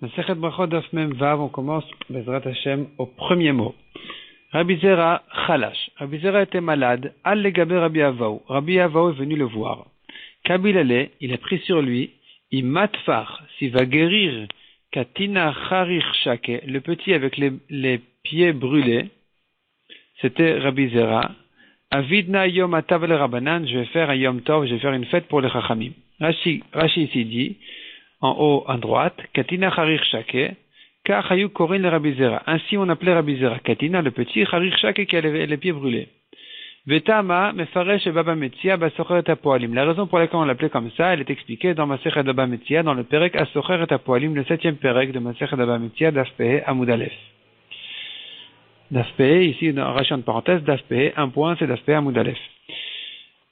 Masechet Brachot Daf Mem Vav, on commence Bezrat Hashem au premier mot. Rabbi Zera Chalash. Rabbi Zera était malade. Al legabe Rabbi Avaou. Rabbi Avaou est venu le voir. Kabil ale, il a pris sur lui. Imatfar, s'il va guérir. Katina Charir Shake, le petit avec les pieds brûlés. C'était Rabbi Zera. Avidna Yom Atav le Rabbanan, je vais faire un Yom Tov, je vais faire une fête pour les Chachamim. Rashi ici dit, en haut à droite, Katina Charir Shake, Ka Chayu Korin le Rabbi Zera. Ainsi on appelait Rabbi Zera. Katina, le petit, Charir Shake qui avait les pieds brûlés. Vetama Mefaresh Baba Metzia Basocher et Apoalim. La raison pour laquelle on l'appelait comme ça, elle est expliquée dans Masechet Baba Metzia, dans le Perek Asocher et Apoalim, le 7e Perek de Masechet Baba Metzia, Daf Pehe Amud Aleph. Daf Pehe, ici, dans Rashi en parenthèse, Daf Pehe, un point, c'est Daf Pehe Amud Aleph.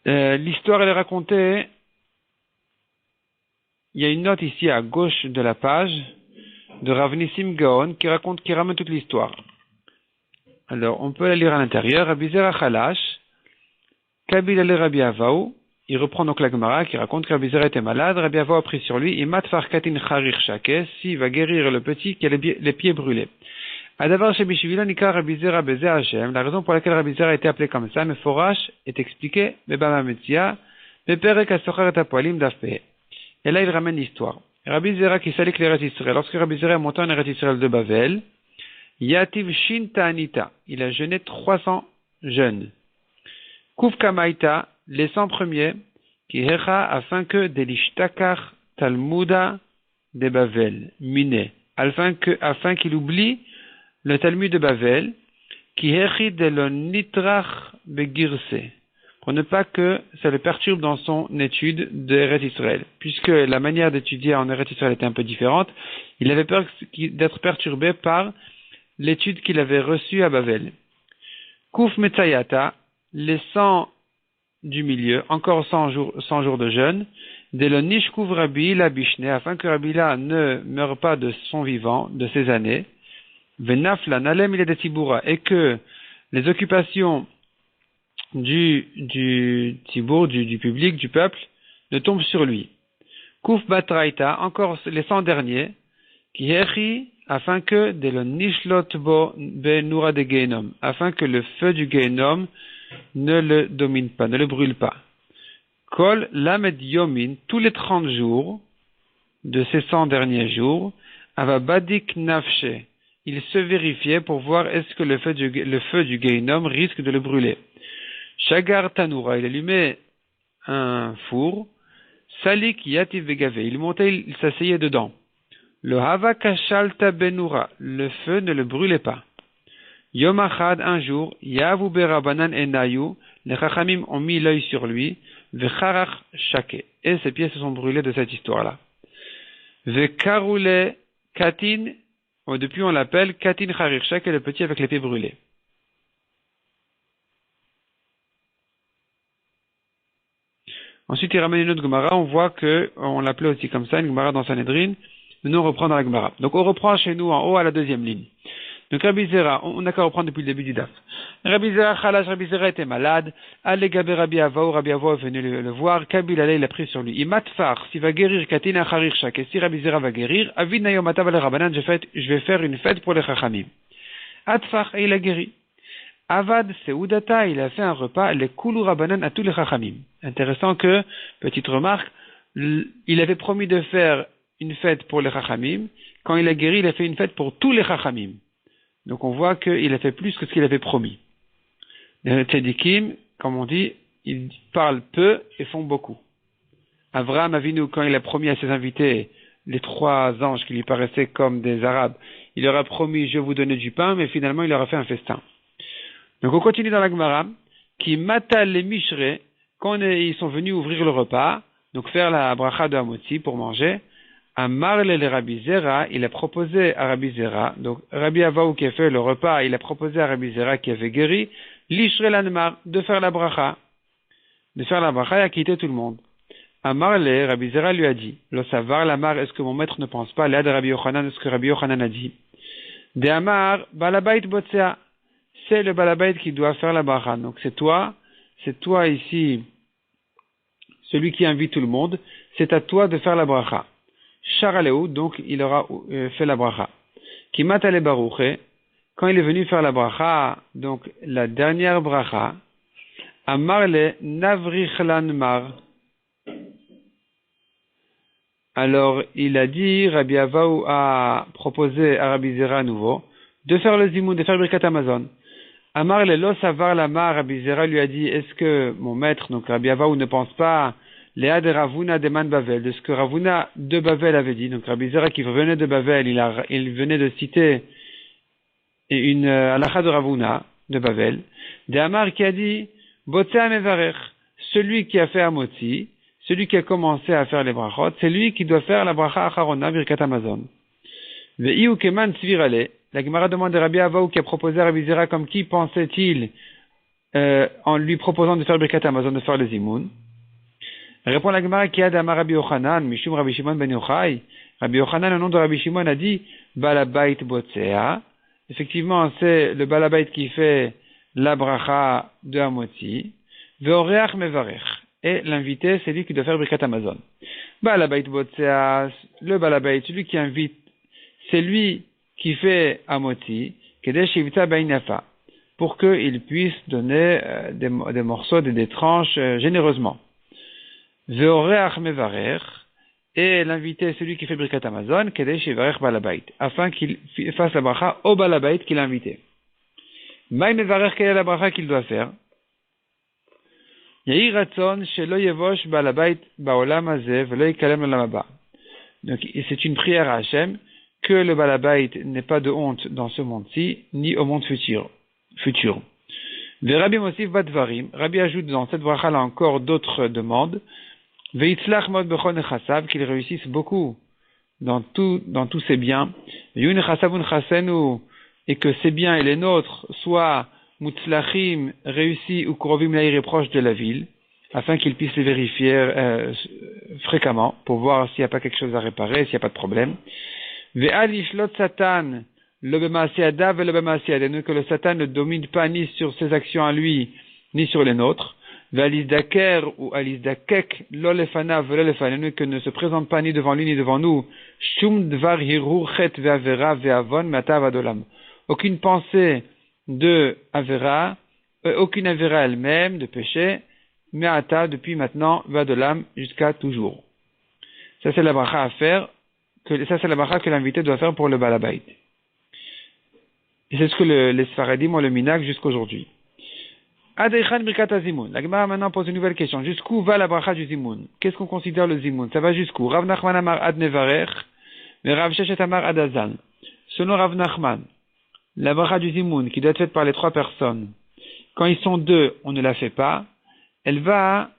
L'histoire, elle est racontée. Il y a une note ici à gauche de la page de Rav Nissim Gaon qui ramène toute l'histoire. Alors, on peut la lire à l'intérieur. Rabbi Zera Chalash, Kabil ale Rabbi Avaou. Il reprend donc la Gemara qui raconte que Rabbi Zera était malade. Rabbi Avaou a pris sur lui. Imat farkatin charir shake, s'il va guérir le petit qui a les pieds brûlés. Adavar shebishvila nikar Rabbi Zera beze Hashem. La raison pour laquelle Rabbi Zera a été appelé comme ça, Meforash, est expliqué. Bebama Metzia, Beperek asocher et apoalim daf Pehe. Et là, il ramène l'histoire. Rabbi Zera qui salik l'Eretz Israël. Lorsque Rabbi Zera est monté en Eretz Israël de Bavel, Yativ Shin Ta'anita, il a jeûné 300 jeûnes. Kuf Kamaita, les 100 premiers, qui hecha afin que Delishtakar Talmuda de Bavel, Miné, afin qu'il oublie le Talmud de Bavel, qui hechi delon nitrach begirse, pour ne pas que ça le perturbe dans son étude de Eretz Israël. Puisque la manière d'étudier en Eretz Israël était un peu différente, il avait peur d'être perturbé par l'étude qu'il avait reçue à Bavel. Kouf Metzayata, les 100 du milieu, encore 100 jours de jeûne, Delonish Kuv Rabbi la Bishne, afin que Rabbi la ne meure pas de son vivant, de ses années, Venafla Nalem il de Tiboura, et que les occupations du Tibour, du public, du peuple, ne tombent sur lui. Kouf Batraita, encore les 100 derniers, qui hechi, afin que afin que le feu du Gehenom ne le domine pas, ne le brûle pas. Kol lamed yomin, tous les 30 jours de ces 100 derniers jours, avabadik nafshe, il se vérifiait pour voir est-ce que le feu du Gehenom risque de le brûler. Shagar tanura, il allumait un four, salik yativ vegave, il montait, il s'asseyait dedans. Le hava kashalta benura, le feu ne le brûlait pas. Yom achad, un jour, yavu berabanan enayu, les chachamim ont mis l'œil sur lui, vecharach shake, et ses pieds se sont brûlés de cette histoire-là. Vekarule katin, depuis on l'appelle katin charir shake, le petit avec les pieds brûlés. Ensuite, il ramène une autre Gemara, on voit on l'appelait aussi comme ça, une Gemara dans Sanhedrin. Nous on reprend dans la Gemara. Donc on reprend chez nous en haut à la deuxième ligne. Donc Rabbi Zera, on n'a qu'à reprendre depuis le début du daf. Rabbi Zera Chalash, Rabbi Zera était malade. Allegabe Rabbi Avaou est venu le voir. Kabil ale, il a pris sur lui. Imatfar, s'il va guérir Katina Charir Shake, et si Rabbi Zera va guérir, Avid Nayom Atav le Rabbanan, je vais faire une fête pour les Chachamim. Atfar, et il a guéri. Avad Seudata, il a fait un repas, les Kulu Rabbanan à tous les Chachamim. Intéressant que, petite remarque, il avait promis de faire une fête pour les Chachamim. Quand il a guéri, il a fait une fête pour tous les Chachamim. Donc on voit qu'il a fait plus que ce qu'il avait promis. Les Tzedikim, comme on dit, ils parlent peu et font beaucoup. Avraham Avinu, quand il a promis à ses invités, les 3 anges qui lui paraissaient comme des Arabes, il leur a promis, je vais vous donner du pain, mais finalement il leur a fait un festin. Donc on continue dans la Gemara, qui matal les Mishre, quand ils sont venus ouvrir le repas, donc faire la bracha de Hamotzi pour manger, Amar le Rabbi Zera, il a proposé à Rabbi Zera, donc Rabbi Avaou qui a fait le repas, il a proposé à Rabbi Zera qui avait guéri, l'Ishre l'Anmar, de faire la bracha et à quitter tout le monde. Amar le Rabbi Zera lui a dit, le savoir l'Amar, est-ce que mon maître ne pense pas, l'aide de Rabbi Yochanan, est-ce que Rabbi Yochanan a dit, de Amar, Balabait Botsea, c'est le Balabait qui doit faire la bracha, donc c'est toi ici, celui qui invite tout le monde, c'est à toi de faire la bracha. Sharaleu, donc il aura fait la bracha. Kimat ale baruche, quand il est venu faire la bracha, donc la dernière bracha, Amar le Navrichlan Mar. Alors il a dit, Rabbi Avaou a proposé à Rabbi Zera à nouveau, de faire le zimoun, de faire Birkat Amazon. Amar le Lo Savar Lamar, Rabbi Zera lui a dit, est-ce que mon maître, donc Rabbi Avaou, ne pense pas Léa de Ravuna de Man Bavel, de ce que Ravuna de Bavel avait dit. Donc Rabbi Zera qui venait de Bavel, il venait de citer une halakha de Ravuna de Bavel, de Amar qui a dit Botzea Mevarech, celui qui a fait Amotzi, celui qui a commencé à faire les brachot, c'est lui qui doit faire la bracha acharona birkat Amazon. Ve'iu keman tzvirale, la Gemara demande à Rabbi Avaou qui a proposé à Rabbi Zera comme qui pensait-il en lui proposant de faire birkat Amazon, de faire les zimoun. Répond la Gemara qui a d'Amar Rabbi Yochanan, Mishum Rabbi Shimon ben Yochai. Rabbi Yochanan, au nom de Rabbi Shimon, a dit Balabait Botzea. Effectivement, c'est le Balabait qui fait la bracha de Amotzi. Ve'oreach mevarech. Et l'invité, c'est lui qui doit faire Birkat Amazon. Balabait Botzea, le Balabait, celui qui invite, c'est lui qui fait Amotzi, Kedesh Yivta Bainafa, pour qu'il puisse donner des morceaux, des tranches généreusement. Ve'oreach mevarech. Et l'invité, celui qui fait Birkat Amazon, Kedesh Yivarech Balabait, afin qu'il fasse la bracha au Balabait qu'il a invité. Maï Mevarech, quelle est la bracha qu'il doit faire? Yahi Ratzon, Shelo Yevosh Balabait Baolam Hazeh, Velo Yikalem Olam Haba. Donc, c'est une prière à Hachem, que le Balabait n'ait pas de honte dans ce monde-ci, ni au monde futur. Rabbi Mosif Badvarim, Rabbi ajoute dans cette bracha là encore d'autres demandes, Veitzlach mod bechon nechasav, qu'il réussisse beaucoup dans tous ses biens. Yun nechasavun chasenu, et que ses biens et les nôtres soient mutzlachim, réussis ou krovim laïr et proches de la ville, afin qu'il puisse les vérifier fréquemment pour voir s'il n'y a pas quelque chose à réparer, s'il n'y a pas de problème. Ve'al yishlot satan, le b'maasiyadav et le b'maasiyadenu, que le satan ne domine pas ni sur ses actions à lui, ni sur les nôtres. Ve'alizdaker ou alizdakek, lo lefanav ve lo lefanenu, que ne se présente pas ni devant lui ni devant nous, shum dvar hirur chet ve'avera ve'avon matav adolam. Aucune pensée de avera, aucune avera elle-même, de péché, me'ata, depuis maintenant, ve'adolam, jusqu'à toujours. Ça c'est la bracha à faire, ça c'est la bracha que l'invité doit faire pour le balabait. Et c'est ce que les Sfaradim ont le minag jusqu'aujourd'hui. Adeichan Birkat Zimoun. La Gemara maintenant pose une nouvelle question. Jusqu'où va la bracha du Zimoun? Qu'est-ce qu'on considère le Zimoun? Ça va jusqu'où? Rav Nachman Amar Ad Nevarech, mais Rav Sheshet Amar Ad Azan. Selon Rav Nachman, la bracha du Zimoun, qui doit être faite par les trois personnes, quand ils sont deux, on ne la fait pas. Elle va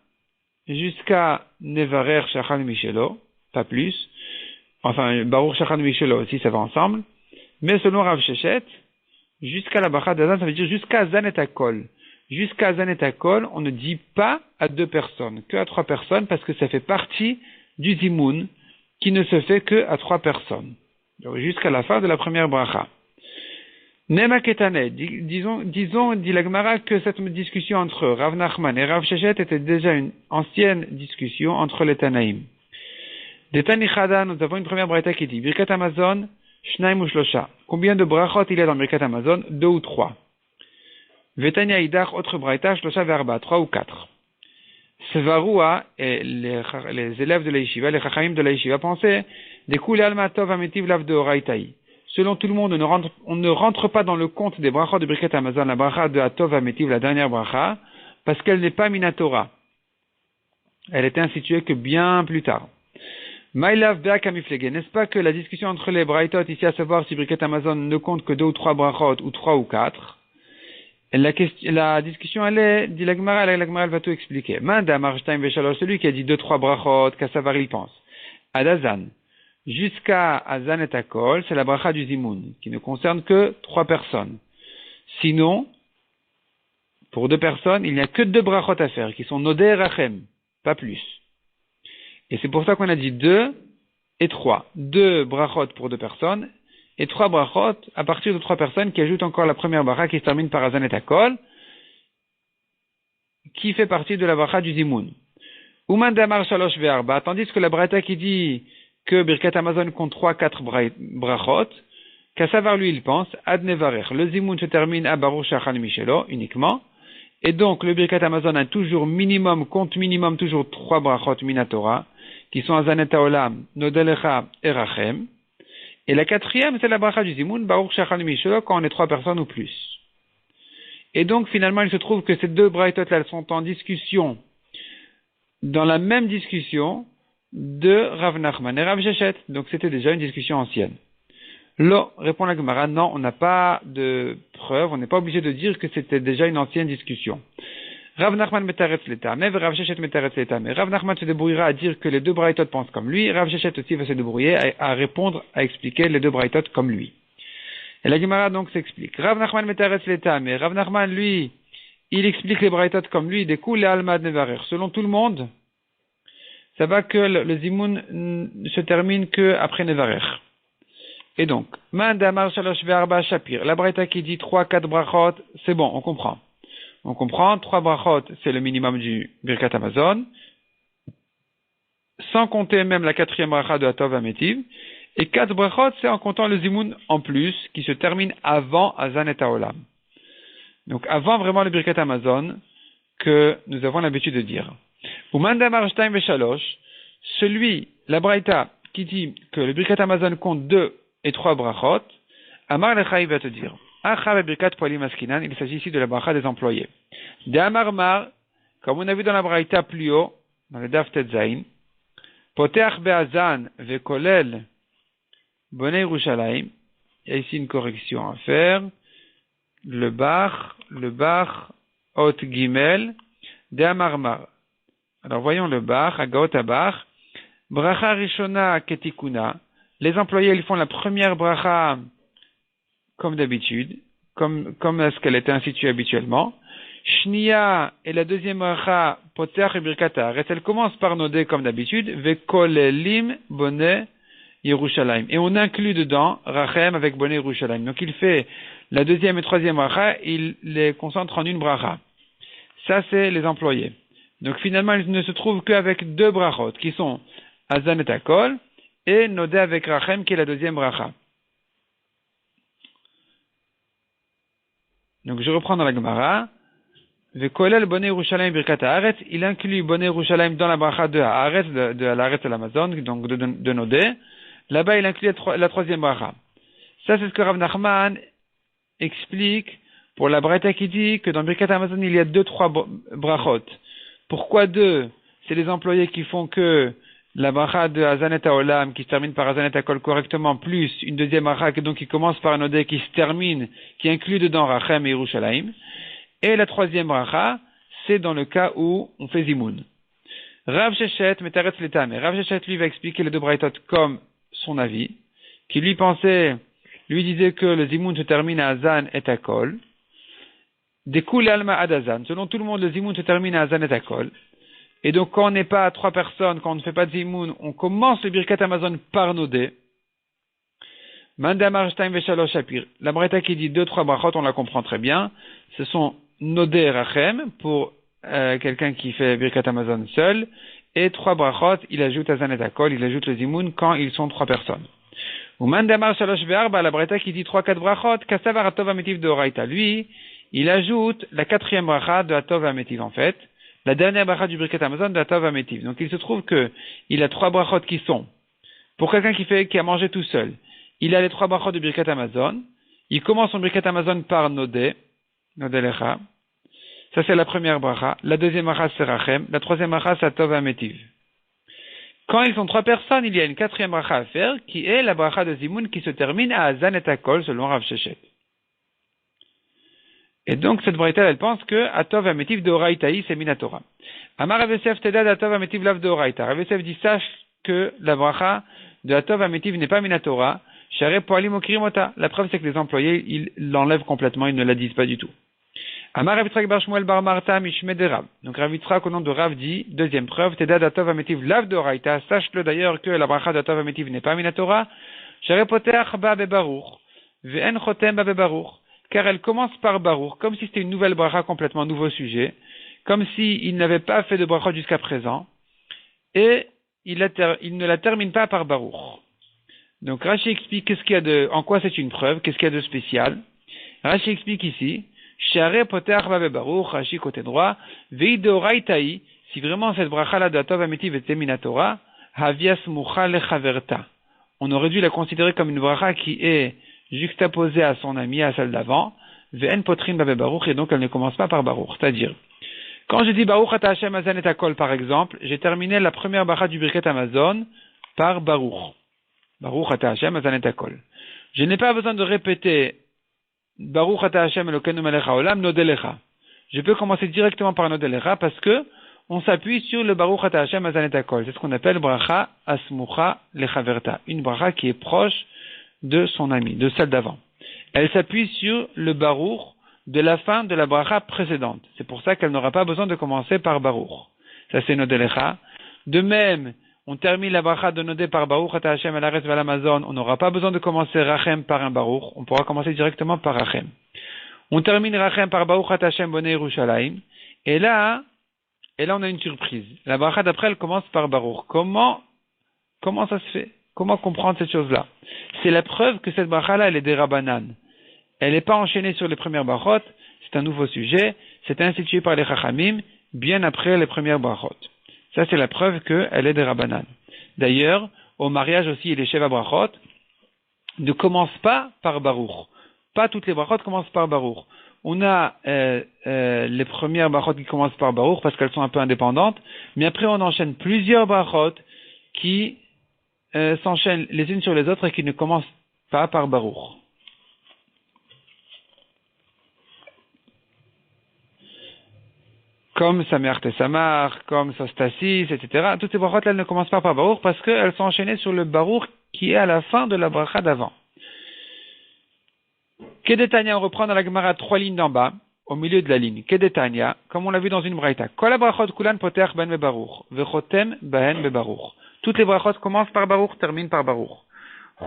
jusqu'à Nevarech Shachan Michelo, pas plus. Enfin, Baruch Shachan Michelo aussi, ça va ensemble. Mais selon Rav Sheshet, jusqu'à la bracha d'Azan, ça veut dire jusqu'à Zan et Akol. Jusqu'à Zan et Akol, on ne dit pas à deux personnes, que à trois personnes, parce que ça fait partie du Zimoun, qui ne se fait que à trois personnes. Donc, jusqu'à la fin de la première bracha. Nema Ketane, disons, dit la Gemara, que cette discussion entre Rav Nachman et Rav Sheshet était déjà une ancienne discussion entre les Tanaïm. Des Tanichada, nous avons une première bracha qui dit, Birkat Amazon, Shnaim ou Shlosha. Combien de brachot il y a dans Birkat Amazon? 2 ou 3. Vetania Idach, autre braïta, Shlosha Verba, 3 ou 4. Sevaroua, et les élèves de la Yeshiva, les Chachamim de la Yeshiva, pensaient, des Koulé Almatov Ametiv Lav de Horaïtaï. Selon tout le monde, on ne rentre pas dans le compte des brachot de Birkat Amazon, la bracha de Atov Ametiv, la dernière bracha, parce qu'elle n'est pas Minatora. Elle était instituée que bien plus tard. Maïlav Beak Amiflege, n'est-ce pas que la discussion entre les braïtot, ici à savoir si Birkat Amazon ne compte que 2 ou 3 brachot, ou 3 ou 4, la discussion, elle est, dit la Gemara, elle va tout expliquer. Manda Marshtaim Veshalosh, celui qui a dit 2, 3 brachot, qu'à savoir il pense. Adazan. Jusqu'à Azan et Akol, c'est la bracha du Zimoun, qui ne concerne que 3 personnes. Sinon, pour 2 personnes, il n'y a que 2 brachot à faire, qui sont Nodé et Rachem, pas plus. Et c'est pour ça qu'on a dit 2 et 3. 2 brachot pour 2 personnes, et 3 brachot à partir de 3 personnes qui ajoutent encore la première bracha qui se termine par Azan et Akol, qui fait partie de la bracha du Zimoun. Uman Damar Shalosh Ve'arba, tandis que la bracha qui dit que Birkat Hamazon compte 3-4 brachot, qu'à savoir lui il pense, Ad Nevarer, le Zimoun se termine à Baruch Shachan Mishelo uniquement, et donc le Birkat Hamazon a toujours compte minimum toujours 3 brachot Minatora, qui sont Azanet Haolam, Nodelecha et Rachem, et la quatrième c'est la bracha du Zimoun, Baruch Shachan Mishelo, quand on est 3 personnes ou plus. Et donc finalement il se trouve que ces deux braïtot là sont en discussion, dans la même discussion de Rav Nachman et Rav Shechet. Donc c'était déjà une discussion ancienne. Là, répond la Gemara, non, on n'a pas de preuve, on n'est pas obligé de dire que c'était déjà une ancienne discussion. Rav Nachman metaretz l'État, mais Rav Shechet metaretz l'État, mais Rav Nachman se débrouillera à dire que les deux braïtot pensent comme lui, Rav Shechet aussi va se débrouiller à répondre, à expliquer les deux braïtot comme lui. Et la Gemara donc s'explique. Rav Nachman metaretz l'État, mais Rav Nachman, lui, il explique les braïtot comme lui, des coups les almad nevarer. Selon tout le monde, ça va que le zimoun se termine que après nevarer. Et donc, man damar shalosh ve'arba shapir. La braïta qui dit 3-4 brachot, c'est bon, on comprend. On comprend, 3 brachot, c'est le minimum du Birkat Hamazon, sans compter même la 4e bracha de Atov Ametiv. Et 4 brachot, c'est en comptant le zimoun en plus, qui se termine avant Azan et Haolam. Donc avant vraiment le Birkat Hamazon, que nous avons l'habitude de dire. Ou mandamar shtaim veshalosh, celui, la braïta, qui dit que le Birkat Hamazon compte 2 et 3 brachot, Amar Lechaï va te dire, Acha Birkat Poalim Askinan, il s'agit ici de la bracha des employés. De Amar Mar, comme on a vu dans la braïta plus haut, dans le Daf Tetzain, Poteach Be'azan Vekolel Bonei Yerushalayim, il y a ici une correction à faire, le Bach, Ot Gimel, De Amar Mar. Alors voyons le Bach, Agaot Abach, Bracha Rishona Ketikuna, les employés, ils font la première bracha comme d'habitude, comme ce qu'elle était instituée habituellement. Shnia et la deuxième bracha, Poteach et Birkat Haaretz, elle commence par noder comme d'habitude, Vekolelim Boneh Yerushalayim. Et on inclut dedans Rachem avec Boneh Yerushalayim. Donc il fait la deuxième et troisième bracha, il les concentre en une bracha. Ça c'est les employés. Donc finalement, il ne se trouve qu'avec 2 brachot, qui sont Azan et Akol, et Nodé avec Rachem, qui est la deuxième bracha. Donc je reprends dans la Gemara. Vekolel Boneh Yerushalayim Birkat Haaretz, il inclut Boneh Yerushalayim dans la bracha de Haaretz, de l'Haaretz à l'Amazon, donc de Nodé. Là-bas, il inclut la troisième bracha. Ça, c'est ce que Rav Nachman explique pour la braïta qui dit que dans Birkat Hamazon, il y a 2-3 brachot. Pourquoi 2? C'est les employés qui font que la bracha de Hazanet Haolam, qui se termine par Hazanet Hakol correctement, plus une deuxième bracha donc qui commence par un odé qui se termine, qui inclut dedans Rachem et Yerushalayim. Et la troisième bracha, c'est dans le cas où on fait Zimoun. Rav Shechet metaretz l'État, mais Rav Shechet lui va expliquer les 2 braïtot comme son avis, qui lui disait que le Zimoun se termine à Hazan et Hakol. Dekul alma ad Hazan. Selon tout le monde, le Zimoun se termine à Hazan et Hakol. Et donc, quand on n'est pas à 3 personnes, quand on ne fait pas de Zimoun, on commence le Birkat Hamazon par Nodé. Mandamar shtaim veshalosh shapir. La braïta qui dit 2-3 brachot, on la comprend très bien. Ce sont Nodé et Rachem, pour quelqu'un qui fait Birkat Hamazon seul. Et 3 brachot, il ajoute Hazan et Hakol, il ajoute le Zimoun quand ils sont 3 personnes. Ou mandamar shalosh ve'arba, la braïta qui dit 3-4 brachot, kasavar atov ametiv de Oraita. Lui, il ajoute la 4e bracha de atov ametiv en fait. La dernière bracha du Birkat Hamazon de Atov Ametiv. Donc il se trouve que il a 3 brachot qui sont, pour quelqu'un qui a mangé tout seul, il a les 3 brachot du Birkat Hamazon, il commence son Birkat Hamazon par Nodé Lecha. Ça c'est la première bracha. La deuxième bracha c'est Rachem. La troisième bracha c'est Atov Ametiv. Quand ils sont 3 personnes, il y a une 4e bracha à faire, qui est la bracha de Zimoun qui se termine à Hazan et Hakol selon Rav Shechet. Et donc, cette braïta, elle pense que Atov Ametiv de Oraïtaï, c'est Minatora. Amar Rav Yosef Tedad Atov Ametiv lav de Oraïta. Rav Yosef dit, sache que la bracha de Atov Ametiv n'est pas Minatora. Share Poalim Okrimota. La preuve, c'est que les employés, ils l'enlèvent complètement, ils ne la disent pas du tout. Amar Rav Yitzhak bar Shmuel bar Marta Mishme de Rav. Donc, Rav Yitzhak, au nom de Rav, dit, deuxième preuve, Tedad Atov Ametiv lav de Oraïta. Sache-le d'ailleurs que la bracha d'Atov Ametiv n'est pas Minatora. Share Poteach ba bebaruch. Ve'en chotem ba bebaruch. Car elle commence par Baruch, comme si c'était une nouvelle bracha, complètement nouveau sujet, comme s'il n'avait pas fait de bracha jusqu'à présent, et il ne la termine pas par Baruch. Donc Rashi explique en quoi c'est une preuve, qu'est-ce qu'il y a de spécial. Rashi explique ici, Share poter babe Baruch, Rashi côté droit, Veidoraitaï, si vraiment cette bracha-là de Atov Amitiv était Minatora, Havias Mucha lechaverta. On aurait dû la considérer comme une bracha qui est juxtaposée à son ami, à celle d'avant, Ve'en potrin babe Baruch, et donc elle ne commence pas par Baruch. C'est-à-dire, quand je dis Baruch ata Hashem Azan et Akol, par exemple, j'ai terminé la première bracha du Birkat Amazon par Baruch. Baruch ata Hashem Azan et Akol. Je n'ai pas besoin de répéter Baruch ata Hashem Elokeinu melech haolam nodelecha. Je peux commencer directement par nodelecha parce que on s'appuie sur le Baruch ata Hashem Azan et Akol. C'est ce qu'on appelle bracha asmucha lechaverta. Une bracha qui est proche de son ami, de celle d'avant. Elle s'appuie sur le Baruch de la fin de la bracha précédente. C'est pour ça qu'elle n'aura pas besoin de commencer par Baruch. Ça c'est nodelecha. De même, on termine la bracha de Nodé par Baruch ata Hashem el Haaretz ve'al Hamazon. On n'aura pas besoin de commencer Rachem par un Baruch. On pourra commencer directement par Rachem. On termine Rachem par Baruch ata Hashem bonei Yerushalayim. Et là, on a une surprise. La bracha d'après, elle commence par Baruch. Comment ça se fait? Comment comprendre cette chose-là? C'est la preuve que cette bracha-là, elle est des Rabbanan. Elle n'est pas enchaînée sur les premières brachot. C'est un nouveau sujet. C'est institué par les Chachamim bien après les premières brachot. Ça, c'est la preuve qu'elle est des Rabbanan. D'ailleurs, au mariage aussi, les Sheva Brachot ne commencent pas par Baruch. Pas toutes les Brachot commencent par Baruch. On a les premières Brachot qui commencent par Baruch parce qu'elles sont un peu indépendantes, mais après on enchaîne plusieurs Brachot qui s'enchaînent les unes sur les autres et qui ne commencent pas par Baruch. Comme Samer Tessamar, comme Sostasis, etc. Toutes ces brachot elles ne commencent pas par Baruch parce qu'elles sont enchaînées sur le Baruch qui est à la fin de la bracha d'avant. Kedetania, on reprend dans la Gemara 3 lignes d'en bas, au milieu de la ligne. Kedetania, comme on l'a vu dans une braïta. Kol brachot kulan poter ben be Baruch, vechotem ben be Baruch. Toutes les brachot commencent par Baruch, terminent par Baruch.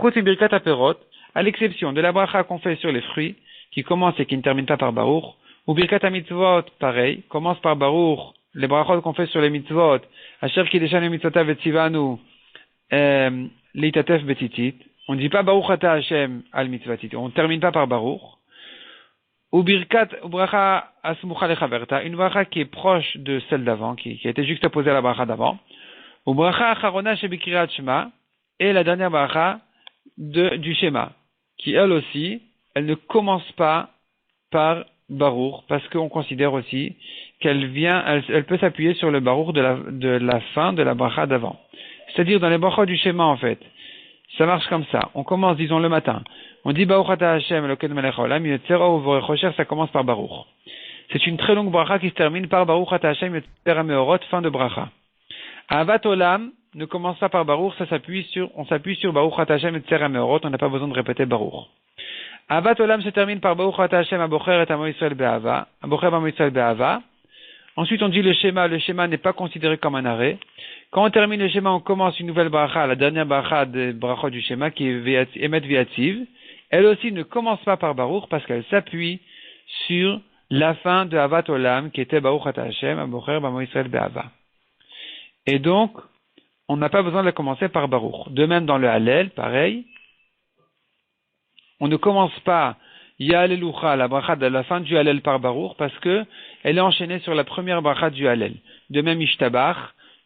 Chut birkat aperot, à l'exception de la bracha qu'on fait sur les fruits, qui commence et qui ne termine pas par Baruch. Ou Birkat HaMitzvot, pareil, commence par Baruch, les brachot qu'on fait sur les mitzvot, Asher Kideshanu Mitzvotav et Tzivanu, Leitatef Betitit. On ne dit pas Baruch Ata Hashem al Mitzvatit. On ne termine pas par Baruch. Ou Birkat, ou Bracha Asmucha Lechaverta, une bracha qui est proche de celle d'avant, qui a été juxtaposée à la bracha d'avant. Ou Bracha Acharona Shebikirat Shema, et la dernière bracha du Shema, qui elle aussi, elle ne commence pas par Baruch, parce qu'on considère aussi qu'elle peut s'appuyer sur le Baruch de la fin de la bracha d'avant. C'est-à-dire dans les brachot du schéma en fait. Ça marche comme ça. On commence, disons, le matin. On dit Baruch ata Hashem Elokeinu melech haolam yotzero uvorechocher, ça commence par Baruch. C'est une très longue bracha qui se termine par Baruch ata Hashem yotzero meorot, fin de bracha. Avat olam ne commence pas par Baruch, on s'appuie sur Baruch ata Hashem yotzero meorot, on n'a pas besoin de répéter Baruch. Avat Olam se termine par Baruch ata Hashem abocher et amo Yisrael be'ava, abocher amo Yisrael be'ava. Ensuite on dit le schéma n'est pas considéré comme un arrêt. Quand on termine le schéma, on commence une nouvelle bracha, la dernière bracha des brachot du schéma qui est Emet Viativ. Elle aussi ne commence pas par Baruch parce qu'elle s'appuie sur la fin de Avat Olam qui était Baruch ata Hashem abocher amo Yisrael be'ava. Et donc, on n'a pas besoin de la commencer par Baruch. De même dans le Hallel, pareil. On ne commence pas Ya'alelucha, la bracha de la fin du Hallel par Baruch, parce que elle est enchaînée sur la première bracha du Hallel. De même, Ishtabach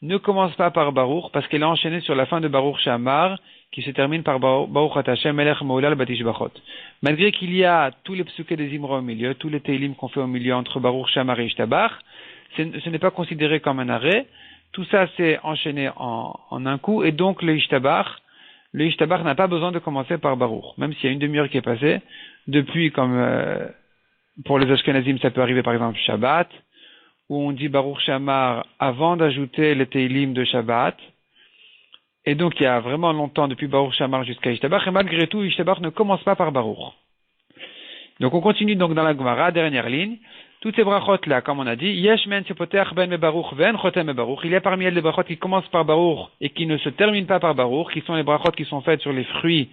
ne commence pas par Baruch, parce qu'elle est enchaînée sur la fin de Baruch Shamar, qui se termine par Baruch ata Hashem melech mo'olal batishbachot. Malgré qu'il y a tous les psuké des Imra au milieu, tous les Teilim qu'on fait au milieu entre Baruch Shamar et Ishtabach, ce n'est pas considéré comme un arrêt. Tout ça, c'est enchaîné en un coup, et donc le Ishtabach n'a pas besoin de commencer par Baruch. Même s'il y a une demi-heure qui est passée, depuis, comme pour les Ashkenazim, ça peut arriver par exemple Shabbat, où on dit Baruch Shamar avant d'ajouter les Teilim de Shabbat. Et donc il y a vraiment longtemps depuis Baruch Shamar jusqu'à Ishtabach, et malgré tout, Ishtabach ne commence pas par Baruch. Donc on continue donc dans la Gemara, dernière ligne. Toutes ces brachot là, comme on a dit, Yesh men sepoter ben me Baruch ven chotem me Baruch. Il y a parmi elles des brachot qui commencent par Baruch et qui ne se terminent pas par Baruch, qui sont les brachot qui sont faites sur les fruits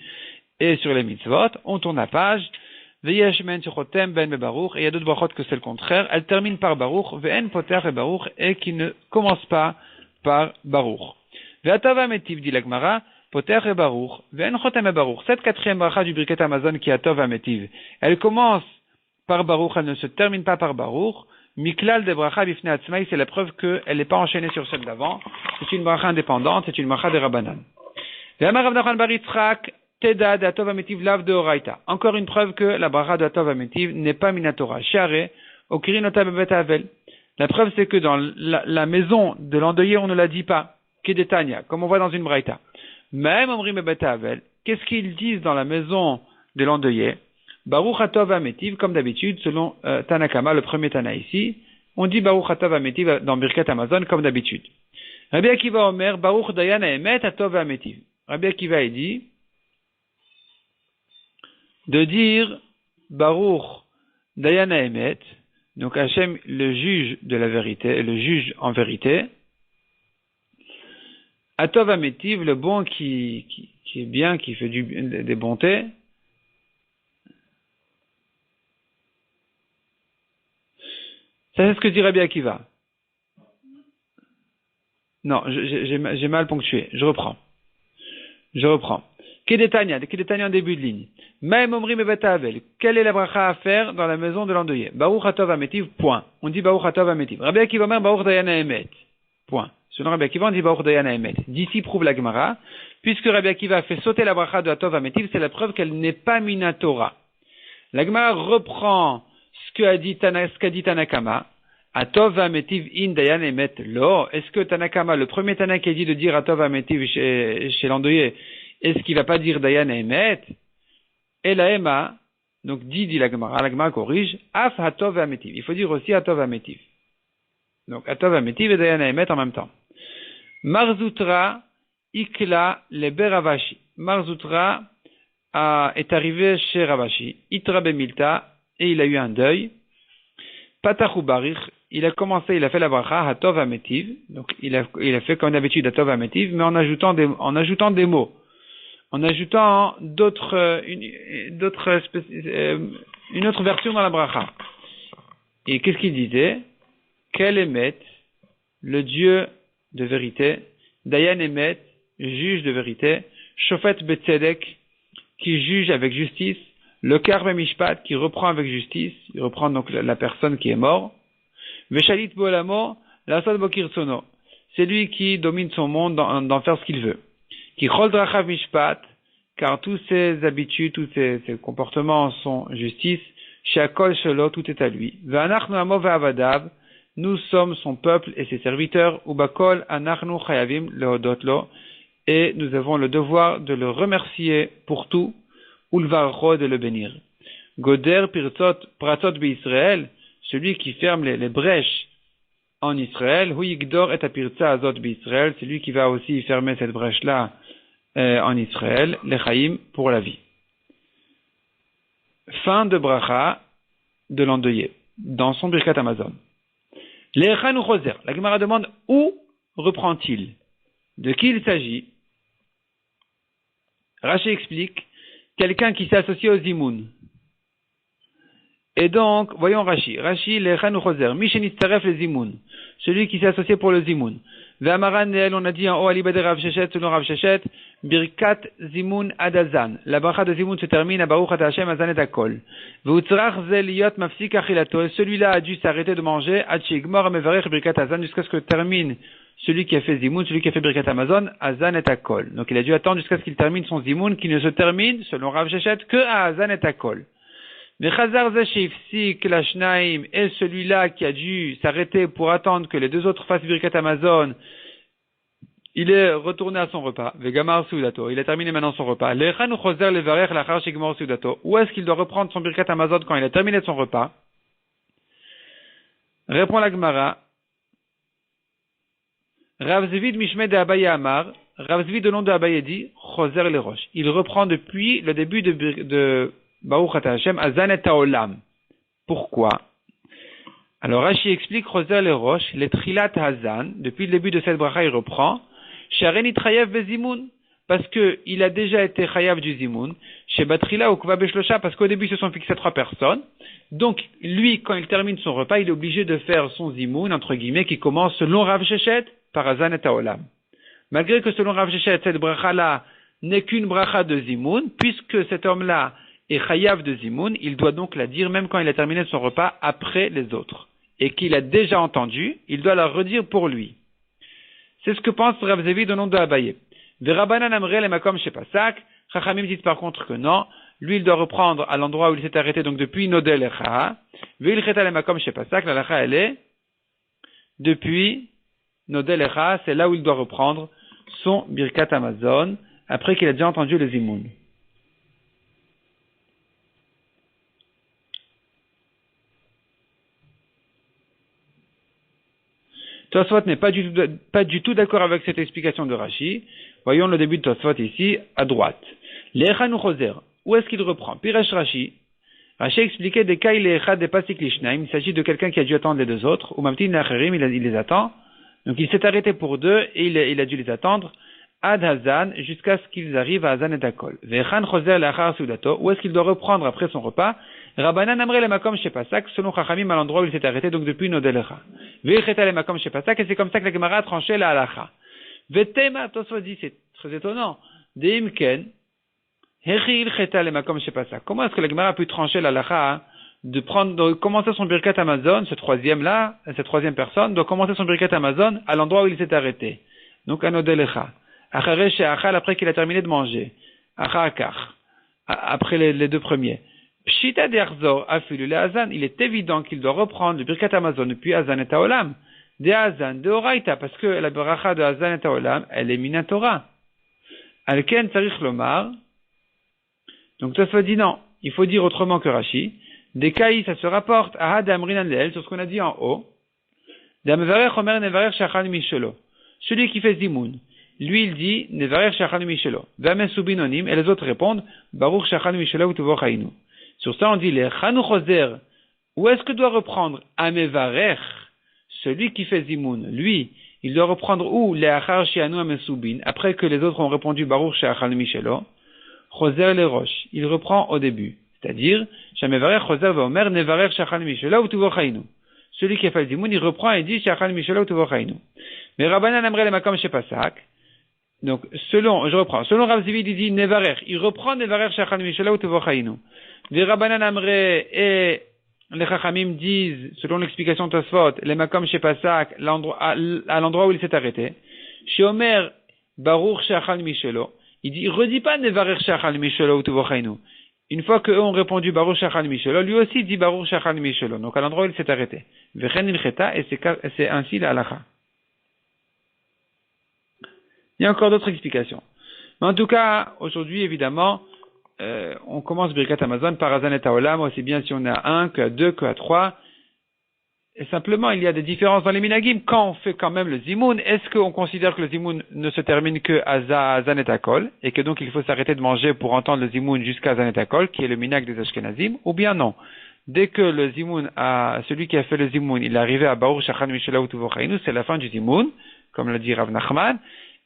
et sur les mitzvot. On tourne la page. Yesh men chotem ben me Baruch. Et il y a d'autres brachot que c'est le contraire. Elles terminent par Baruch, ven poter et Baruch, et qui ne commencent pas par Baruch. Ve'atov ametiv, dit la Gemara, poter et baruch, ve'en chotem et baruch. Cette quatrième bracha du Birkat Hamazon qui est atov ametiv, elle commence par baruch, elle ne se termine pas par baruch. Miklal de bracha bifnei atzmai, c'est la preuve qu'elle n'est pas enchaînée sur celle d'avant. C'est une bracha indépendante, c'est une bracha de Rabbanan. Ve'amar Rav Nachman bar Yitzchak, teda de atov ametiv lav de oraita. Encore une preuve que la bracha de atov ametiv n'est pas minatora. Share, okirinota bebet avel. La preuve c'est que dans la maison de l'endeuillé, on ne la dit pas. Kedetania, comme on voit dans une braïta. Même Omri bebet avel, qu'est-ce qu'ils disent dans la maison de l'endeuillé? Baruch atov ametiv, comme d'habitude, selon Tanakama, le premier Tana ici, on dit Baruch atov ametiv dans Birkat Hamazon, comme d'habitude. Rabbi Akiva Omer, Baruch dayan haemet atov ametiv. Rabbi Akiva a dit de dire Baruch dayan haemet, donc Hachem, le juge de la vérité, le juge en vérité, atov ametiv, le bon qui est bien, qui fait des bontés. Ça, c'est ce que dit Rabbi Akiva. Non, j'ai mal ponctué. Je reprends. Kedetania en début de ligne. Maïm Omri Mebet Avel. Quelle est la bracha à faire dans la maison de l'endeuillé? Baruch Atov Ametiv, point. On dit Baruch Atov Ametiv. Rabbi Akiva Omer Baruch Dayan Haemet. Point. Selon Rabbi Akiva, on dit Baruch Dayan Haemet. D'ici prouve la Gemara. Puisque Rabbi Akiva a fait sauter la bracha de Atov Ametiv, c'est la preuve qu'elle n'est pas minatora. La Gemara reprend ce qu'a dit Tanakama. Atov Ametiv in Dayan Haemet lo. Est-ce que Tanakama, le premier Tana qui a dit de dire Atov Ametiv chez l'endeuillé, est-ce qu'il va pas dire Dayan Haemet? Et la Ema, donc dit la Gemara corrige, Af Atov Ametiv. Il faut dire aussi Atov Ametiv. Donc Atov Ametiv et Dayan Haemet en même temps. Marzoutra Ikla Leber Ravashi. Marzoutra est arrivé chez Ravashi. Itra Bemilta, et il a eu un deuil. Patachou Barich, il a fait la bracha Atov Ametiv. Donc il a fait comme d'habitude Atov Ametiv, mais en ajoutant des mots. En ajoutant une autre version dans la bracha. Et qu'est-ce qu'il disait? Quel Emet, le Dieu de vérité, Dayan Emet, juge de vérité, Shofet Betzedek, qui juge avec justice, le Karbe Mishpat, qui reprend avec justice, il reprend donc la personne qui est morte, Veshalit Bolamo, Lasad Bokirsono, c'est lui qui domine son monde d'en faire ce qu'il veut. Qui chol drachav mishpat, car tous ses habitudes, tous ses comportements sont justice, shakol shelo, tout est à lui. Ve'anachnu amo ve'avadav, nous sommes son peuple et ses serviteurs, ubakol anachnu chayavim lehodot lo, et nous avons le devoir de le remercier pour tout, ulvarcho, de le bénir. Goder pratot be'Israël, celui qui ferme les brèches en Israël, hu yigdor et apirza azot be'Israël, c'est lui qui va aussi fermer cette brèche-là en Israël, les Chaim, pour la vie. Fin de bracha de l'endeuillé, dans son Birkat Hamazon. Les Chanou Choser, la Gemara demande où reprend-il? De qui il s'agit? Rashi explique, quelqu'un qui s'est associé au Zimoun. Et donc, voyons Rashi, les Chanou Choser, Mishenit Taref le Zimoun, celui qui s'est associé pour le Zimoun. Ve'amaran Neel, on a dit en haut, Alibade Rav Shechet, selon Rav Shechet, Birkat Zimoun Adazan. La bracha de Zimoun se termine à Baruch Ata Hashem Azan et Akol. Ve'utzrach Ze Liot Mafsik Achilato. Et celui-là a dû s'arrêter de manger, Achigmor Mevarech Birkat Azan, jusqu'à ce que termine celui qui a fait Zimoun, celui qui a fait Birkat Hamazon, Azan et Akol. Donc il a dû attendre jusqu'à ce qu'il termine son Zimoun, qui ne se termine, selon Rav Shechet, que à Azan et Akol. Vechazar Ze Sheifsik Lashnaim, et celui-là qui a dû s'arrêter pour attendre que les deux autres fassent Birkat Hamazon, il est retourné à son repas. Vegamar Sudato. Il a terminé maintenant son repas. Où est-ce qu'il doit reprendre son Birkat Hamazon quand il a terminé son repas? Répond la Gemara. Rav Zvid Mishme de Abaye Amar. Rav Zvid au nom de Abaye dit Choser le Rosh. Il reprend depuis le début de Baruch Ata Hashem Azan et Haolam. Pourquoi? Alors Rashi explique Choser le Rosh, les Trilat Hazan. Depuis le début de cette bracha, il reprend. Sharenit Chayav Bezimoun, parce que il a déjà été Chayav du Zimoun, chez Batrila ou Kva Beshlosha, parce qu'au début ils se sont fixés 3 personnes. Donc, lui, quand il termine son repas, il est obligé de faire son Zimoun, entre guillemets, qui commence selon Rav Shechet, par Azan et Haolam. Malgré que selon Rav Sheshet, cette bracha-là n'est qu'une bracha de Zimoun, puisque cet homme-là est chayav de Zimoun, il doit donc la dire même quand il a terminé son repas après les autres. Et qu'il a déjà entendu, il doit la redire pour lui. C'est ce que pense Rav Zevid au nom de Abaye. Verabanan amre le makom shepasak. Chachamim dit par contre que non. Lui, il doit reprendre à l'endroit où il s'est arrêté, donc depuis Nodel Echa. Veil cheta le makom shepasak. La lacha, elle est depuis Nodel Echa. C'est là où il doit reprendre son Birkat Hamazon après qu'il a déjà entendu le Zimoun. Tosfot n'est pas du tout d'accord avec cette explication de Rashi. Voyons le début de Tosfot ici, à droite. L'Echanu Choser, où est-ce qu'il reprend? Piresh Rashi. Rashi expliquait des cas, il s'agit de quelqu'un qui a dû attendre les deux autres, ou Mamtin Nacherim, il les attend. Donc il s'est arrêté pour deux, et il a dû les attendre, Ad Hazan, jusqu'à ce qu'ils arrivent à Hazan et Takol. Ve'echan Choser Lachar Sudato, où est-ce qu'il doit reprendre après son repas? Rabbanan amre le makom shepasak, selon Chachamim à l'endroit où il s'est arrêté, donc depuis Nodelecha. Ve'echeta le makom shepasak, et c'est comme ça que la Gemara a tranché la halacha. Ve'tema, Tosfot dit, c'est très étonnant. Deimken, hechil cheta le makom shepasak. Comment est-ce que la Gemara a pu trancher la halacha de commencer son Birkat Hamazon, cette troisième personne, doit commencer son Birkat Hamazon à l'endroit où il s'est arrêté. Donc à Nodelecha. Achare she'achal, après qu'il a terminé de manger. Achakach, après les deux premiers. Pshita de'arzor afilu le Hazan, il est évident qu'il doit reprendre le Birkat Hamazon depuis Hazan et Haolam. De Hazan, de Oraita, parce que la bracha de Hazan et Haolam, elle est minatora. Alken Tzarich Lomar. Donc ça se dit non. Il faut dire autrement que Rashi. Des Kaï, ça se rapporte à Hadamrinan Leel, sur ce qu'on a dit en haut. D'Amevarech Omer Nevarech Shachan Mishelo. Celui qui fait Zimoun. Lui, il dit Nevarech Shachan Mishelo. Vamen Subinonim, et les autres répondent Baruch Shachan Mishelo Utuvo Chainu. Sur ça, on dit les Chanou Choser. Où est-ce que doit reprendre Amevarech, celui qui fait Zimoun? Lui, il doit reprendre où les Achar Shianu Amesubin, après que les autres ont répondu Baruch Shachan Mishelo. Choser les roches. Il reprend au début. C'est-à-dire, Shamevarech Choser va Omer Nevarech Shachan Mishelo Utuvo Chainu. Celui qui a fait Zimoun, il reprend et dit Shachan Mishelo Utuvo Chainu. Mais Rabbanan amre le makom shepasak. Donc, selon Rav Zevid, il dit Nevarech. Il reprend Nevarech Shachan Mishelo Utuvo Chainu. Les Rabbanan Amre et les Chachamim disent, selon l'explication de Tosfot, les Makom Shepasak, à l'endroit où il s'est arrêté. Chez Omer, Baruch Shachal Mishelo, il redit pas Nevarech Shachal Mishelo Utuvo Chainu. Une fois qu'eux ont répondu Baruch Shachal Mishelo, lui aussi dit Baruch Shachal Mishelo. Donc à l'endroit où il s'est arrêté. Vechen Ilcheta, et c'est ainsi la halacha. Il y a encore d'autres explications. Mais en tout cas, aujourd'hui, évidemment, on commence Birkat Hamazon par Hazan et Haolam, aussi bien si on est à 1 qu'à 2 qu'à 3. Et simplement, il y a des différences dans les minagim. Quand on fait quand même le Zimoun, est-ce qu'on considère que le Zimoun ne se termine que à Hazan et Takol, et que donc il faut s'arrêter de manger pour entendre le Zimoun jusqu'à Hazan et Takol, qui est le minag des Ashkenazim, ou bien non? Dès que le Zimoun celui qui a fait le Zimoun, il est arrivé à Baruch Shachan Mishelo Utuvo Chainu, c'est la fin du Zimoun, comme l'a dit Rav Nachman,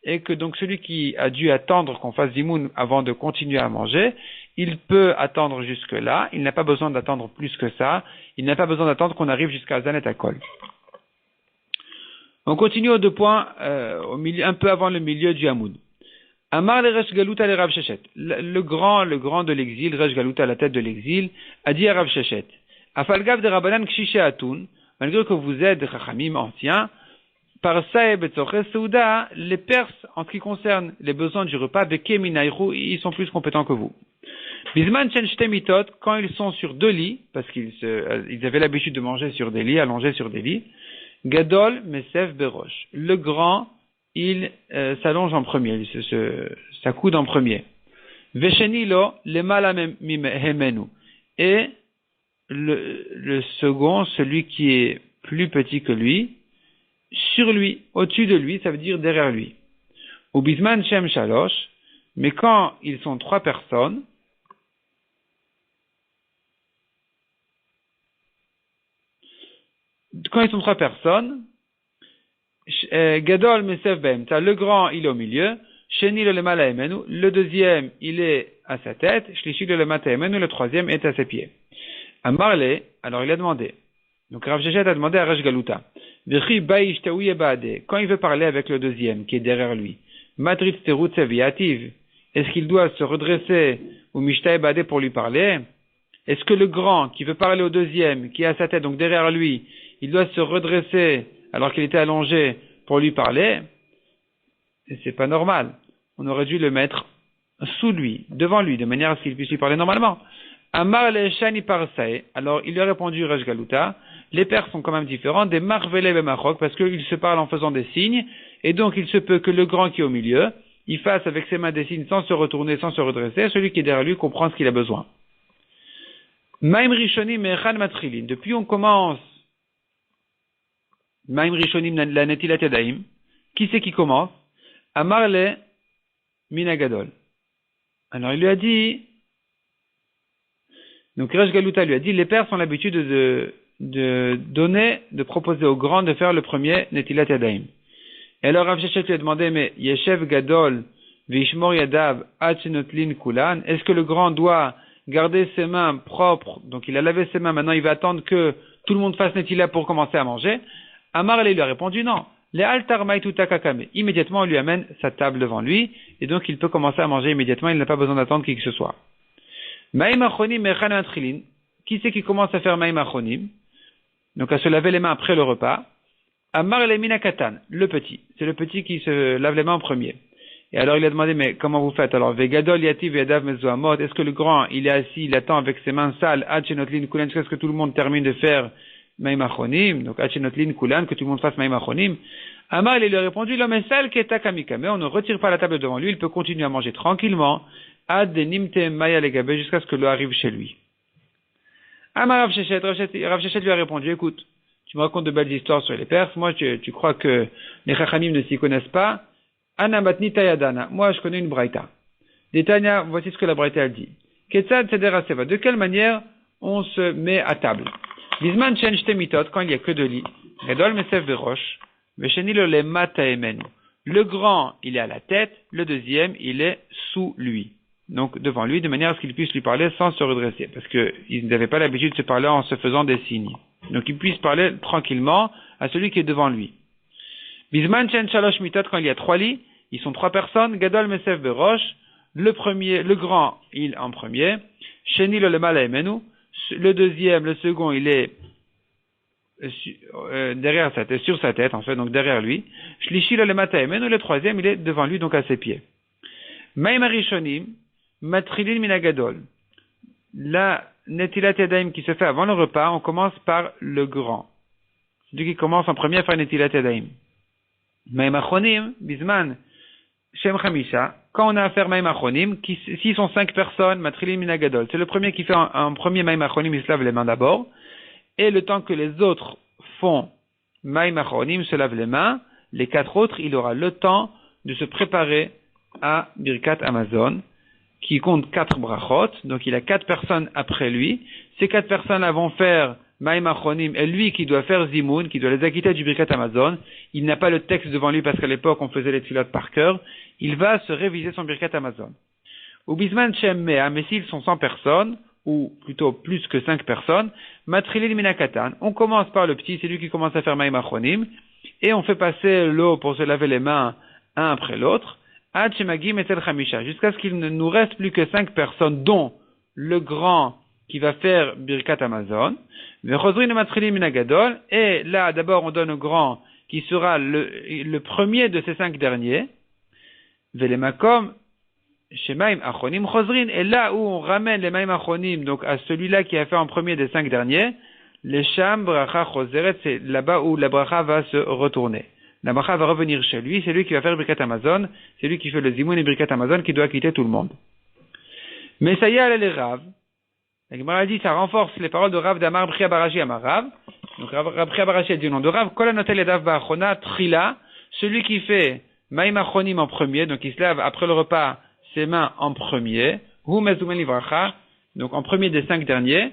et que donc celui qui a dû attendre qu'on fasse Zimoun avant de continuer à manger, il peut attendre jusque-là, il n'a pas besoin d'attendre plus que ça, il n'a pas besoin d'attendre qu'on arrive jusqu'à Hazan et Takol. On continue aux 2 points, un peu avant le milieu du Hamoud. Amar le Resh Galuta le Rav Sheshet. Le grand de l'exil, Resh Galuta à la tête de l'exil, a dit à Rav Sheshet, Afalgav de Rabbanan Kshishe Atun, malgré que vous êtes Chachamim anciens, par Saeb et Tzorche Souda, les Perses, en ce qui concerne les besoins du repas, Bekeminaïru, ils sont plus compétents que vous. Bisman Chen Shtemitot, quand ils sont sur 2 lits, parce qu'ils avaient l'habitude de manger sur des lits, allonger sur des lits, Gadol Mesef Berosh. Le grand, il s'allonge en premier, il s'accoude en premier. Veshenilo Lemala Hemenu. Et le second, celui qui est plus petit que lui, sur lui, au-dessus de lui, ça veut dire derrière lui. Ou Bisman Shem Shalosh, mais quand ils sont 3 personnes, Gadol Mesef Be'emta, le grand, il est au milieu, Sheni le Lemala Hemenu, le deuxième, il est à sa tête, Shlishi le Lemata Hemenu, le troisième est à ses pieds. Amarle, alors il a demandé, donc Rav Sheshet a demandé à Resh Galuta, quand il veut parler avec le deuxième, qui est derrière lui, Matrit terut seviativ. Est-ce qu'il doit se redresser ou mishtae badé pour lui parler? Est-ce que le grand qui veut parler au deuxième, qui est à sa tête, donc derrière lui, il doit se redresser alors qu'il était allongé pour lui parler? Et c'est pas normal. On aurait dû le mettre sous lui, devant lui, de manière à ce qu'il puisse lui parler normalement. Amar le shani parsae. Alors il lui a répondu Resh Galuta. Les pères sont quand même différents des marvele et marok parce qu'ils se parlent en faisant des signes et donc il se peut que le grand qui est au milieu, il fasse avec ses mains des signes sans se retourner, sans se redresser. Celui qui est derrière lui comprend ce qu'il a besoin. Maim rishonim mechan matrilin. Depuis on commence. Maim rishonim la netilat yadayim. Qui c'est qui commence? Amar le minagadol. Alors il lui a dit, donc Resh Galuta lui a dit, les pères ont l'habitude de donner, de proposer aux grands de faire le premier Netilat Yadayim. Et alors Rav Sheshet lui a demandé, mais Yeshev Gadol Vishmor Yadav Achenotlin Kulan, est-ce que le grand doit garder ses mains propres? Donc il a lavé ses mains, maintenant il va attendre que tout le monde fasse Netilat pour commencer à manger. Amar lui a répondu non. Les altar maïtuta kakame. Immédiatement, on lui amène sa table devant lui, et donc il peut commencer à manger immédiatement, il n'a pas besoin d'attendre qui que ce soit. Maïm achonim mechan atrilin. Qui c'est qui commence à faire maïm achonim? Donc à se laver les mains après le repas. Amar le minakatan, le petit. C'est le petit qui se lave les mains en premier. Et alors il a demandé, mais comment vous faites? Alors, vegadol yativ yadav mezoamot. Est-ce que le grand, il est assis, il attend avec ses mains sales, achenotlin kulan, jusqu'à ce que tout le monde termine de faire Maïm Achonim, donc Achenotlin Kulan, que tout le monde fasse Maïm Achonim. Amar, il lui a répondu, l'homme est sale qui est takamikame, on ne retire pas la table devant lui, il peut continuer à manger tranquillement, ad nimte maya legabe, jusqu'à ce que l'eau arrive chez lui. Amar Rav Sheshet lui a répondu, écoute, tu me racontes de belles histoires sur les Perses, moi tu crois que les Chachamim ne s'y connaissent pas, Anamatni Tayadana, moi je connais une braïta. Détania, voici ce que la braïta dit. Ketzad Seder Aseva, de quelle manière on se met à table? Bisman chen shtemitot, quand il n'y a que deux lits. Gadol mesef verosh, vesheni le lemata emenu. Le grand, il est à la tête, le deuxième, il est sous lui. Donc, devant lui, de manière à ce qu'il puisse lui parler sans se redresser. Parce qu'ils n'avaient pas l'habitude de se parler en se faisant des signes. Donc, il puisse parler tranquillement à celui qui est devant lui. Bisman chen shalosh mitot, quand il y a trois lits, ils sont trois personnes. Gadol mesef verosh, le grand, il en premier. Sheni le lemata emenu. Le deuxième, le second, il est derrière sa tête, sur sa tête, en fait, donc derrière lui. Shlishi le mataemen, le troisième, il est devant lui, donc à ses pieds. Maïm arishonim, matrilin minagadol. La netilat yadayim qui se fait avant le repas, on commence par le grand. Celui qui commence en premier à faire netilat yadayim. Maïm achonim, bisman, Shem Chamisha, quand on a affaire Maïm Achonim, s'ils sont 5 personnes, Matrilim Minagadol, c'est le premier qui fait un premier Maïm Achonim, il se lave les mains d'abord, et le temps que les autres font Maïm Achonim, se lave les mains, les 4 autres, il aura le temps de se préparer à Birkat Amazon, qui compte 4 brachot, donc il a 4 personnes après lui, ces 4 personnes-là vont faire Maïm Achonim, et lui qui doit faire Zimoun, qui doit les acquitter du Birkat Amazon, il n'a pas le texte devant lui parce qu'à l'époque on faisait les tfilotes par cœur, il va se réviser son Birkat Amazon. Ou Bisman Shem Mea, mais s'ils sont 100 personnes, ou plutôt plus que 5 personnes, Matrilin Minakatan, on commence par le petit, c'est lui qui commence à faire Maïm Achonim, et on fait passer l'eau pour se laver les mains un après l'autre, Ad Shemagim Etel Chamisha, jusqu'à ce qu'il ne nous reste plus que 5 personnes, dont le grand qui va faire Birkat Amazon, et là d'abord on donne au grand qui sera le premier de ces 5 derniers, Velemakom Shemaim Achonim Chozrin, et là où on ramène les Maim Achonim, donc à celui-là qui a fait en premier des 5 derniers, les Sham Bracha Chozeret, c'est là-bas où la Bracha va se retourner. La Bracha va revenir chez lui, c'est lui qui va faire Birkat Amazon, c'est lui qui fait le Zimoun et Birkat Amazon qui doit quitter tout le monde. Mais ça y est, les Rav. La Gemara dit, ça renforce les paroles de Rav d'Amar Bria Barashi Amar Rav. Donc Rav Bria Barashi a dit au nom de Rav, Kol Anotel Yadav Ba'achona Trila, celui qui fait Maïm Achonim en premier, donc il se lave après le repas ses mains en premier, Hu Mezumen Livracha, donc en premier des 5 derniers,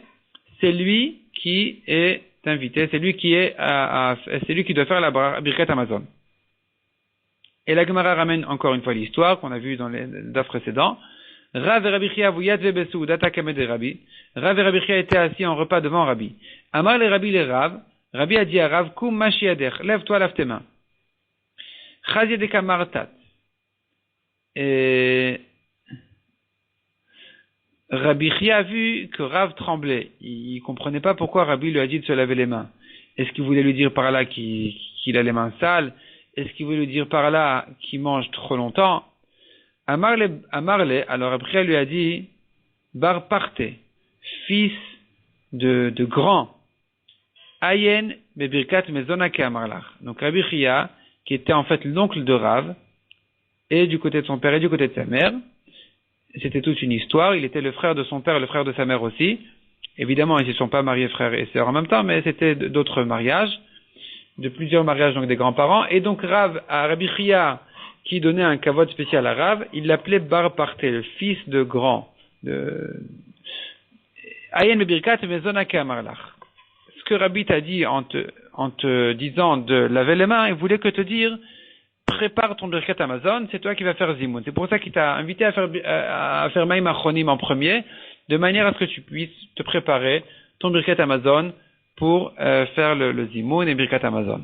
c'est lui qui est invité, c'est lui qui doit faire la Birkat Amazon. Et la Gemara ramène encore une fois l'histoire qu'on a vue dans les daf précédents. Rav et Rabbi Chia vuyat besu data kamed Rabbi. Rav et Rabbi Chia étaient assis en repas devant Rabbi. Amar les Rabbi les Rav. Rabbi a dit à Rav, kum mashiadech, lève-toi, lave tes mains. Chazideka martat. Et Rabbi Chia a vu que Rav tremblait. Il comprenait pas pourquoi Rabbi lui a dit de se laver les mains. Est-ce qu'il voulait lui dire par là qu'il a les mains sales? Est-ce qu'il voulait lui dire par là qu'il mange trop longtemps? Amarle, alors Rabbi Chia lui a dit, Bar Parte, fils de grand, Ayen Bebirkat Mezonake Amarlach. Donc Rabbi Chia, qui était en fait l'oncle de Rav, et du côté de son père et du côté de sa mère, c'était toute une histoire. Il était le frère de son père et le frère de sa mère aussi. Évidemment, ils ne se sont pas mariés frères et sœurs en même temps, mais c'était d'autres mariages, de plusieurs mariages donc des grands-parents. Et donc Rav, à Rabbi Chia, qui donnait un kavod spécial à Rav, il l'appelait Bar Parte, le fils de grand. Ayen Bebirkat Mezonake Amarlach. Ce que Rabbi t'a dit en te disant de laver les mains, il voulait que te dire, prépare ton Birkat Amazon, c'est toi qui vas faire Zimoun. C'est pour ça qu'il t'a invité à faire Maïm Achronim en premier, de manière à ce que tu puisses te préparer ton Birkat Amazon pour faire le Zimoun et Birkat Amazon.